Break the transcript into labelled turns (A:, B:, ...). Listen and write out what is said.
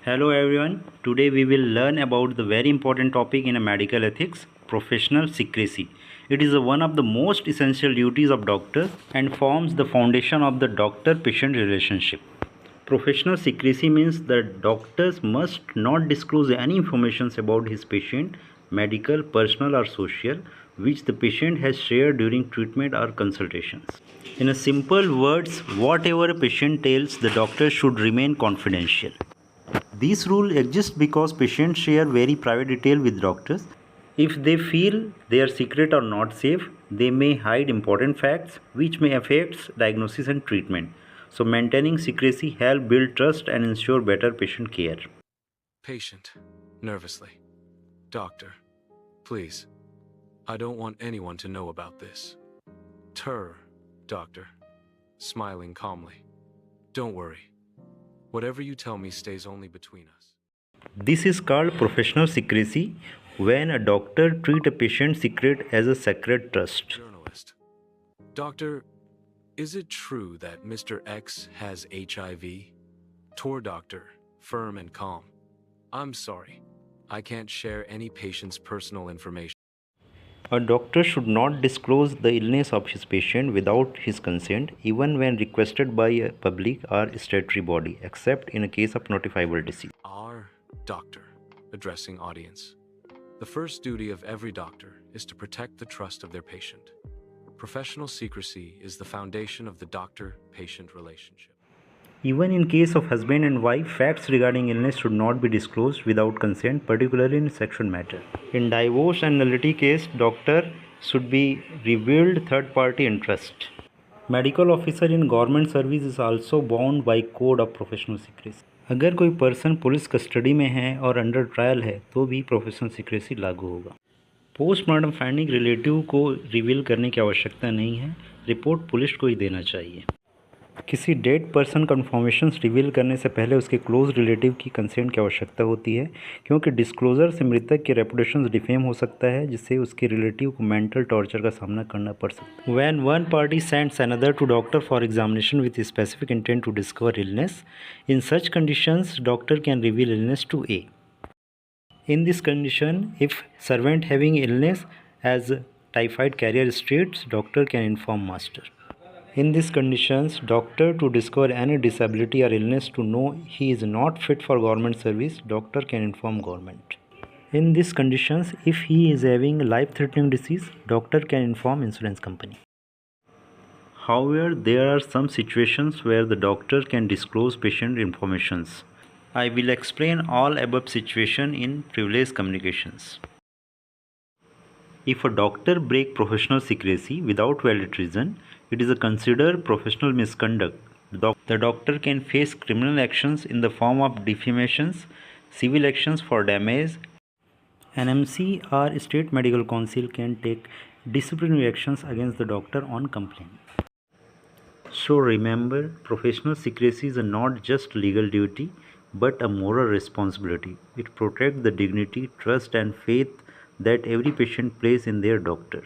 A: Hello everyone. Today we will learn about the very important topic in a medical ethics, professional secrecy. It is one of the most essential duties of doctors and forms the foundation of the doctor-patient relationship. Professional secrecy means that doctors must not disclose any information about his patient, medical, personal or social, which the patient has shared during treatment or consultations. In a simple words, whatever a patient tells, the doctor should remain confidential. This rule exists because patients share very private detail with doctors. If they feel their secret are not safe, they may hide important facts which may affect diagnosis and treatment. So maintaining secrecy helps build trust and ensure better patient care.
B: Patient, nervously. Doctor, please. I don't want anyone to know about this. Doctor, smiling calmly. Don't worry. Whatever you tell me stays only between us.
A: This is called professional secrecy when a doctor treats a patient's secret as a sacred trust.
B: Journalist. Doctor, is it true that Mr. X has HIV? Doctor, firm and calm. I'm sorry. I can't share any patient's personal information.
A: A doctor should not disclose the illness of his patient without his consent, even when requested by a public or statutory body, except in a case of notifiable disease.
B: Our doctor, addressing audience. The first duty of every doctor is to protect the trust of their patient. Professional secrecy is the foundation of the doctor-patient relationship.
A: Even in case of husband and wife, facts regarding illness should not be disclosed without consent, particularly in sexual matter. In divorce and nullity case, doctor should be revealed third-party interest. Medical officer in government service is also bound by code of professional secrecy. अगर कोई person police custody में है और under trial है तो भी professional secrecy लागू होगा। पोस्टमार्टम फाइंडिंग रिलेटिव को रिवील करने की आवश्यकता नहीं है, रिपोर्ट पुलिस को ही देना चाहिए। किसी डेड पर्सन का इन्फॉर्मेशंस रिवील करने से पहले उसके क्लोज रिलेटिव की कंसेंट की आवश्यकता होती है, क्योंकि डिस्क्लोजर से मृतक की रेपुटेशन डिफेम हो सकता है, जिससे उसके रिलेटिव को मेंटल टॉर्चर का सामना करना पड़ सकता है। When one party sends another to doctor for examination with specific intent to discover illness, in such conditions doctor can reveal illness to a. In this condition, if servant having illness as typhoid carrier states, doctor can inform master. In these conditions, doctor to discover any disability or illness to know he is not fit for government service, doctor can inform government. In these conditions, if he is having life-threatening disease, doctor can inform insurance company. However, there are some situations where the doctor can disclose patient informations. I will explain all above situation in privileged communications. If a doctor breaks professional secrecy without valid reason, it is considered professional misconduct. The doctor can face criminal actions in the form of defamations, civil actions for damage. NMC or State Medical Council can take disciplinary actions against the doctor on complaint. So remember, professional secrecy is not just legal duty, but a moral responsibility. It protects the dignity, trust and faith that every patient places in their doctor.